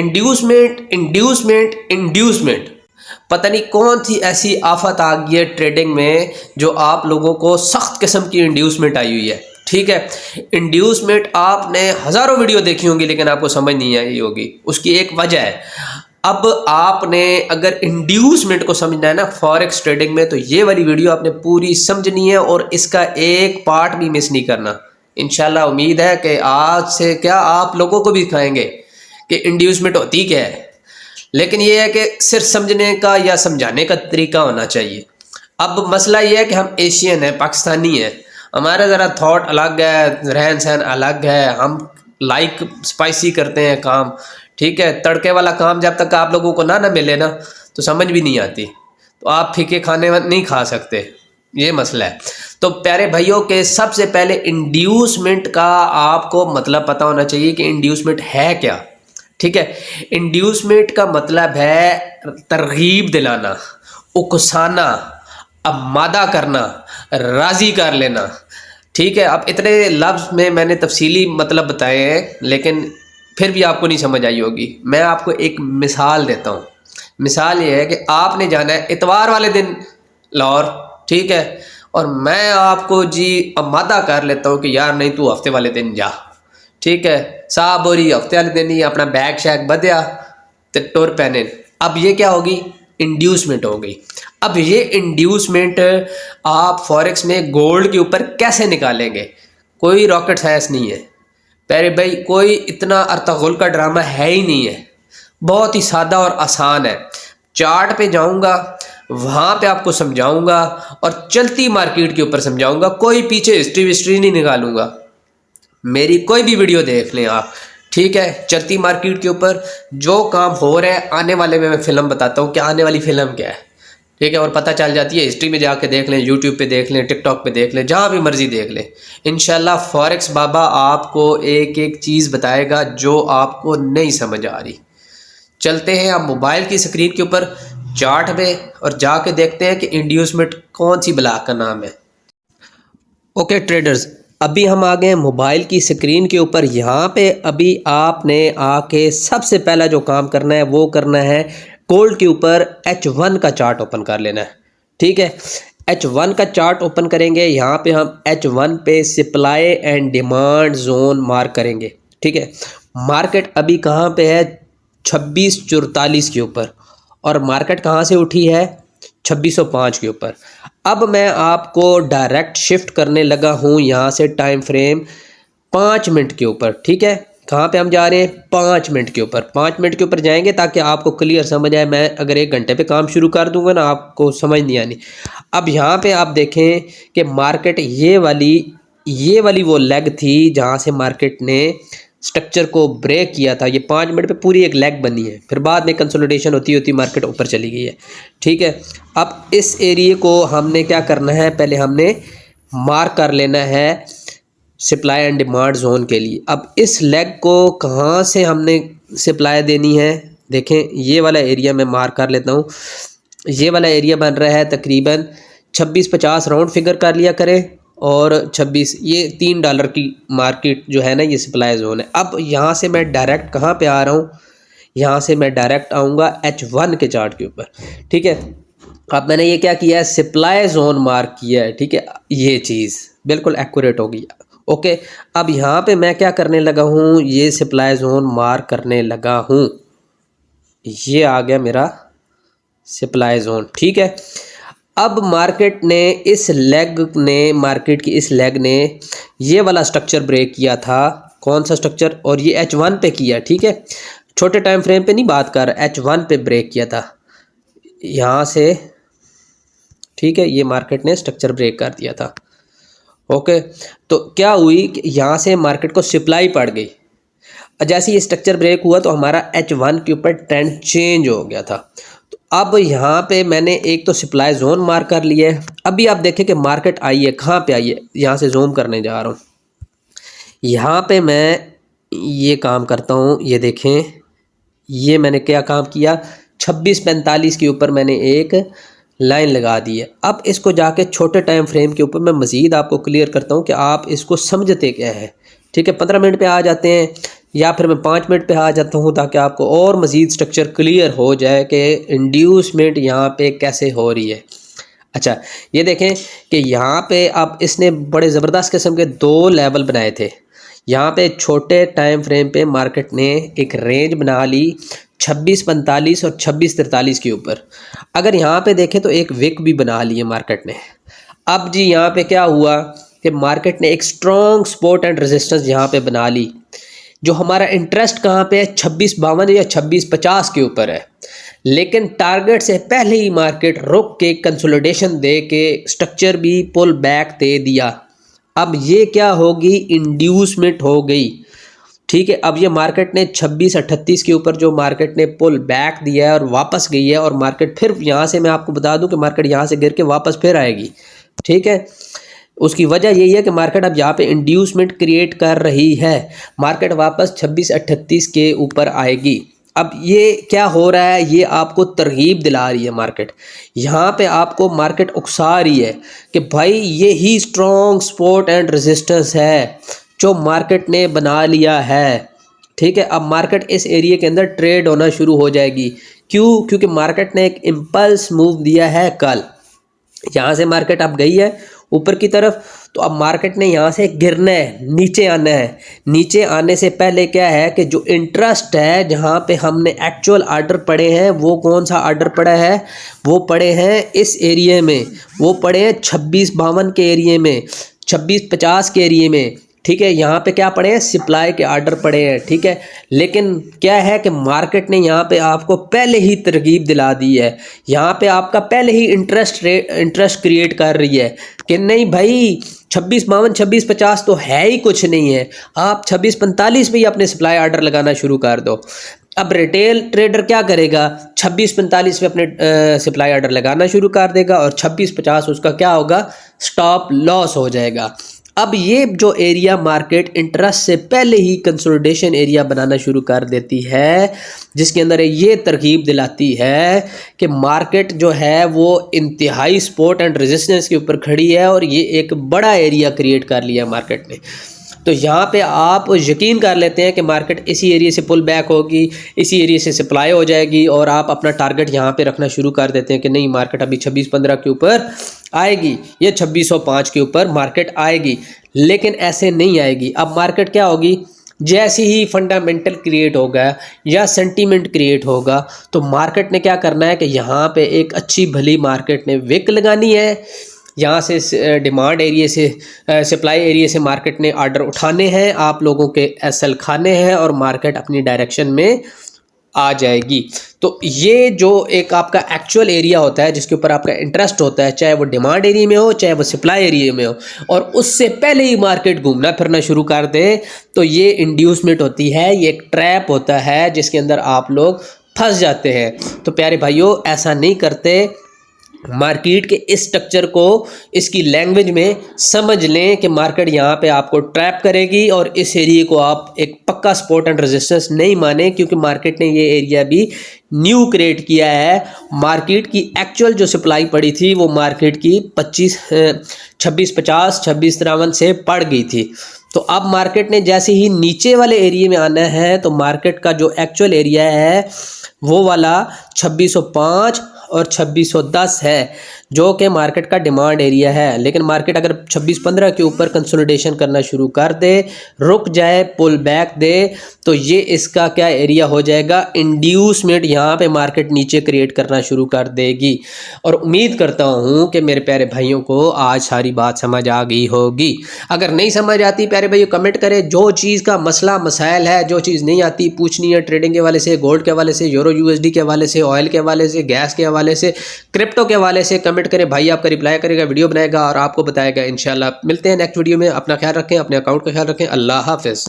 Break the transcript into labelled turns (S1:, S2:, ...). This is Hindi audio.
S1: इंड्यूसमेंट इंड्यूसमेंट इंड्यूसमेंट, पता नहीं कौन सी ऐसी आफत आ गई है ट्रेडिंग में जो आप लोगों को सख्त किस्म की इंड्यूसमेंट आई हुई है। ठीक है, इंड्यूसमेंट आपने हज़ारों वीडियो देखी होंगी लेकिन आपको समझ नहीं आई होगी। उसकी एक वजह है, अब आपने अगर इंड्यूसमेंट को समझना है ना फॉरेक्स ट्रेडिंग में, तो ये वाली वीडियो आपने पूरी समझनी है और इसका एक पार्ट भी मिस नहीं करना। इंशाल्लाह उम्मीद है कि आज से क्या आप लोगों को भी दिखाएंगे कि इंड्यूसमेंट होती क्या है। लेकिन ये है कि सिर्फ समझने का या समझाने का तरीका होना चाहिए। अब मसला ये है कि हम एशियन हैं, पाकिस्तानी हैं, हमारा ज़रा थॉट अलग है, रहन सहन अलग है, हम लाइक स्पाइसी करते हैं काम। ठीक है, तड़के वाला काम जब तक आप लोगों को ना मिले ना तो समझ भी नहीं आती, तो आप फीके खाने नहीं खा सकते, ये मसला है। तो प्यारे भाइयों के सबसे पहले इंड्यूसमेंट का आपको मतलब पता होना चाहिए कि इंड्यूसमेंट है क्या। ठीक है, इंड्यूसमेंट का मतलब है तरगीब दिलाना, उकसाना, आमादा करना, राज़ी कर लेना। ठीक है, अब इतने लफ्ज़ में मैंने तफसीली मतलब बताए हैं लेकिन फिर भी आपको नहीं समझ आई होगी। मैं आपको एक मिसाल देता हूँ। मिसाल ये है कि आपने जाना है इतवार वाले दिन लाहौर, ठीक है, और मैं आपको जी आमादा कर लेता हूँ कि यार नहीं तू हफ्ते वाले दिन जा। ठीक है, साहब हो रही हफ्ते वाले दिन ही अपना बैग शैग बदया तो टुर पहने। अब ये क्या होगी, इंड्यूसमेंट हो गई। अब ये इंड्यूसमेंट आप फॉरेक्स में गोल्ड के ऊपर कैसे निकालेंगे, कोई रॉकेट साइंस नहीं है प्यारे भाई, कोई इतना अर्तगुल का ड्रामा है ही नहीं है, बहुत ही सादा और आसान है। चार्ट पे जाऊंगा, वहाँ पे आपको समझाऊंगा और चलती मार्केट के ऊपर समझाऊंगा, कोई पीछे हिस्ट्री नहीं निकालूंगा। मेरी कोई भी वीडियो देख लें आप, ठीक है, चलती मार्केट के ऊपर जो काम हो रहा है आने वाले में मैं फिल्म बताता हूँ कि आने वाली फ़िल्म क्या है। ठीक है, और पता चल जाती है, हिस्ट्री में जाके देख लें, यूट्यूब पे देख लें, टिकटॉक पे देख लें, जहाँ भी मर्ज़ी देख लें। इंशाल्लाह फॉरेक्स बाबा आपको एक एक चीज़ बताएगा जो आपको नहीं समझ आ रही। चलते हैं आप मोबाइल की स्क्रीन के ऊपर चार्ट पे और जाके देखते हैं कि इंड्यूसमेंट कौन सी ब्लॉक का नाम है। ओके ट्रेडर्स, अभी हम आ गए हैं मोबाइल की स्क्रीन के ऊपर। यहाँ पे अभी आपने आके सबसे पहला जो काम करना है वो करना है गोल्ड के ऊपर H1 का चार्ट ओपन कर लेना है। ठीक है, H1 का चार्ट ओपन करेंगे, यहाँ पे हम H1 पे supply and demand zone mark करेंगे। ठीक है, मार्केट अभी कहाँ पे है, 2644 के ऊपर, और मार्केट कहाँ से उठी है, 2605 के ऊपर। अब मैं आपको डायरेक्ट शिफ्ट करने लगा हूँ यहाँ से टाइम फ्रेम 5 मिनट के ऊपर। ठीक है, कहाँ पे हम जा रहे हैं, 5 मिनट के ऊपर। 5 मिनट के ऊपर जाएंगे ताकि आपको क्लियर समझ आए। मैं अगर 1 घंटे पे काम शुरू कर दूंगा ना आपको समझ नहीं आनी। अब यहाँ पे आप देखें कि मार्केट ये वाली वो लेग थी जहाँ से मार्केट ने स्ट्रक्चर को ब्रेक किया था। ये 5 मिनट पे पूरी एक लेग बनी है, फिर बाद में कंसोलिडेशन होती मार्केट ऊपर चली गई है। ठीक है, अब इस एरिए को हमने क्या करना है, पहले हमने मार्क कर लेना है सप्लाई एंड डिमांड जोन के लिए। अब इस लेग को कहाँ से हमने सप्लाई देनी है, देखें ये वाला एरिया मैं मार्क कर लेता हूँ। ये वाला एरिया बन रहा है तकरीबन 2650 राउंड फिगर कर लिया करें, और 26, ये $3 की मार्केट जो है ना ये सप्लाई जोन है। अब यहाँ से मैं डायरेक्ट कहाँ पे आ रहा हूँ, यहाँ से मैं डायरेक्ट आऊँगा H1 के चार्ट के ऊपर। ठीक है, अब मैंने ये क्या किया है, सप्लाई जोन मार्क किया है। ठीक है, ये चीज़ बिल्कुल एक्यूरेट हो गई। ओके, अब यहाँ पे मैं क्या करने लगा हूँ, ये सप्लाई जोन मार्क करने लगा हूँ, ये आ गया मेरा सप्लाई जोन। ठीक है, अब मार्केट की इस लेग ने ये वाला स्ट्रक्चर ब्रेक किया था। कौन सा स्ट्रक्चर, और ये H1 पे किया। ठीक है, छोटे टाइम फ्रेम पे नहीं बात कर, H1 पे ब्रेक किया था यहाँ से। ठीक है, ये मार्केट ने स्ट्रक्चर ब्रेक कर दिया था। ओके, तो क्या हुई कि यहाँ से मार्केट को सप्लाई पड़ गई। जैसे ये स्ट्रक्चर ब्रेक हुआ तो हमारा H1 के ऊपर ट्रेंड चेंज हो गया था। तो अब यहाँ पे मैंने एक तो सप्लाई जोन मार्क कर लिया है। अभी आप देखें कि मार्केट आई है, कहाँ पे आई है, यहाँ से जूम करने जा रहा हूँ। यहाँ पे मैं ये काम करता हूँ, ये देखें, ये मैंने क्या काम किया, 2645 के ऊपर मैंने एक लाइन लगा दी है। अब इसको जाके छोटे टाइम फ्रेम के ऊपर मैं मज़ीद आपको क्लियर करता हूँ कि आप इसको समझते क्या है। ठीक है, 15 मिनट पे आ जाते हैं। या फिर मैं 5 मिनट पे आ जाता हूँ ताकि आपको और मज़ीद स्ट्रक्चर क्लियर हो जाए कि इंड्यूसमेंट यहाँ पे कैसे हो रही है। अच्छा, ये देखें कि यहाँ पे अब इसने बड़े ज़बरदस्त किस्म के 2 लेवल बनाए थे। यहाँ पे छोटे टाइम फ्रेम पे मार्केट ने एक रेंज बना ली 2645 और 2643 के ऊपर। अगर यहाँ पे देखें तो एक विक भी बना ली है मार्केट ने। अब जी यहाँ पे क्या हुआ कि मार्केट ने एक स्ट्रॉन्ग सपोर्ट एंड रेजिस्टेंस यहाँ पे बना ली। जो हमारा इंटरेस्ट कहाँ पे है 2652 या 2650 के ऊपर है, लेकिन टारगेट से पहले ही मार्केट रुक के कंसोलिडेशन दे के स्ट्रक्चर भी पुल बैक दे दिया। अब ये क्या होगी, इंड्यूसमेंट हो गई। ठीक है, अब ये मार्केट ने 2638 के ऊपर जो मार्केट ने पुल बैक दिया है और वापस गई है, और मार्केट फिर यहाँ से मैं आपको बता दूं कि मार्केट यहाँ से गिर के वापस फिर आएगी। ठीक है, उसकी वजह यही है कि मार्केट अब यहाँ पे इंड्यूसमेंट क्रिएट कर रही है। मार्केट वापस 2638 के ऊपर आएगी। अब ये क्या हो रहा है, ये आपको तरगीब दिला रही है मार्केट। यहाँ पे आपको मार्केट उकसा रही है कि भाई ये ही स्ट्रॉन्ग सपोर्ट एंड रेजिस्टेंस है जो मार्केट ने बना लिया है। ठीक है, अब मार्केट इस एरिया के अंदर ट्रेड होना शुरू हो जाएगी। क्यों? क्योंकि मार्केट ने एक इम्पल्स मूव दिया है कल। यहाँ से मार्केट अब गई है ऊपर की तरफ, तो अब मार्केट ने यहाँ से गिरना है, नीचे आना है। नीचे आने से पहले क्या है कि जो इंटरेस्ट है, जहाँ पे हमने एक्चुअल आर्डर पड़े हैं, वो कौन सा आर्डर पड़ा है, वो पड़े हैं इस एरिए में, वो पड़े हैं 2652 के एरिए में, 2650 के एरिए में। ठीक है, यहाँ पे क्या पड़े हैं, सप्लाई के आर्डर पड़े हैं। ठीक है, लेकिन क्या है कि मार्केट ने यहाँ पे आपको पहले ही तरगीब दिला दी है, यहाँ पे आपका पहले ही इंटरेस्ट क्रिएट कर रही है कि नहीं भाई 2652 2650 तो है ही कुछ नहीं है, आप 2645 पे ही अपने सप्लाई आर्डर लगाना शुरू कर दो। अब रिटेल ट्रेडर क्या करेगा, 2645 पे अपने सप्लाई आर्डर लगाना शुरू कर देगा और 2650 उसका क्या होगा, स्टॉप लॉस हो जाएगा। अब ये जो एरिया मार्केट इंटरेस्ट से पहले ही कंसोलिडेशन एरिया बनाना शुरू कर देती है, जिसके अंदर ये तरकीब दिलाती है कि मार्केट जो है वो इंतहाई सपोर्ट एंड रेजिस्टेंस के ऊपर खड़ी है और ये एक बड़ा एरिया क्रिएट कर लिया मार्केट ने। तो यहाँ पे आप यकीन कर लेते हैं कि मार्केट इसी एरिया से पुल बैक होगी, इसी एरिया से सप्लाई हो जाएगी, और आप अपना टारगेट यहाँ पे रखना शुरू कर देते हैं कि नहीं मार्केट अभी 2615 के ऊपर आएगी, ये 2605 के ऊपर मार्केट आएगी। लेकिन ऐसे नहीं आएगी। अब मार्केट क्या होगी, जैसे ही फंडामेंटल क्रिएट होगा या सेंटीमेंट क्रिएट होगा, तो मार्केट ने क्या करना है कि यहाँ पे एक अच्छी भली मार्केट ने विक लगानी है। यहाँ से डिमांड एरिया से सप्लाई एरिया से मार्केट ने आर्डर उठाने हैं, आप लोगों के एसएल खाने हैं, और मार्केट अपनी डायरेक्शन में आ जाएगी। तो ये जो एक आपका एक्चुअल एरिया होता है जिसके ऊपर आपका इंटरेस्ट होता है, चाहे वो डिमांड एरिया में हो चाहे वो सप्लाई एरिया में हो, और उससे पहले ही मार्केट घूमना फिरना शुरू कर दे, तो ये इंड्यूसमेंट होती है, ये एक ट्रैप होता है जिसके अंदर आप लोग फंस जाते हैं। तो प्यारे भाइयों, ऐसा नहीं करते। मार्केट के इस स्ट्रक्चर को इसकी लैंग्वेज में समझ लें कि मार्केट यहाँ पे आपको ट्रैप करेगी, और इस एरिया को आप एक पक्का सपोर्ट एंड रेजिस्टेंस नहीं माने, क्योंकि मार्केट ने ये एरिया भी न्यू क्रिएट किया है। मार्केट की एक्चुअल जो सप्लाई पड़ी थी वो मार्केट की 2650 2653 से पड़ गई थी। तो अब मार्केट ने जैसे ही नीचे वाले एरिया में आना है, तो मार्केट का जो एक्चुअल एरिया है वो वाला 2605 और 2610 है, जो कि मार्केट का डिमांड एरिया है। लेकिन मार्केट अगर 2615 के ऊपर कंसोलिडेशन करना शुरू कर दे, रुक जाए, पुल बैक दे, तो ये इसका क्या एरिया हो जाएगा, इंड्यूसमेंट। यहाँ पे मार्केट नीचे क्रिएट करना शुरू कर देगी। और उम्मीद करता हूँ कि मेरे प्यारे भाइयों को आज सारी बात समझ आ गई होगी। अगर नहीं समझ आती प्यारे भाइयों कमेंट करें, जो चीज़ का मसला मसाइल है, जो चीज़ नहीं आती पूछनी है, ट्रेडिंग के हवाले से, गोल्ड के हवाले से, यूरो यूएसडी के हवाले से, ऑयल के हवाले से, गैस के हवाले से, क्रिप्टो के हवाले से, कमेंट करें। भाई आपका रिप्लाई करेगा, वीडियो बनाएगा और आपको बताएगा। इंशाल्लाह मिलते हैं नेक्स्ट वीडियो में। अपना ख्याल रखें, अपने अकाउंट का ख्याल रखें। अल्लाह हाफिज़।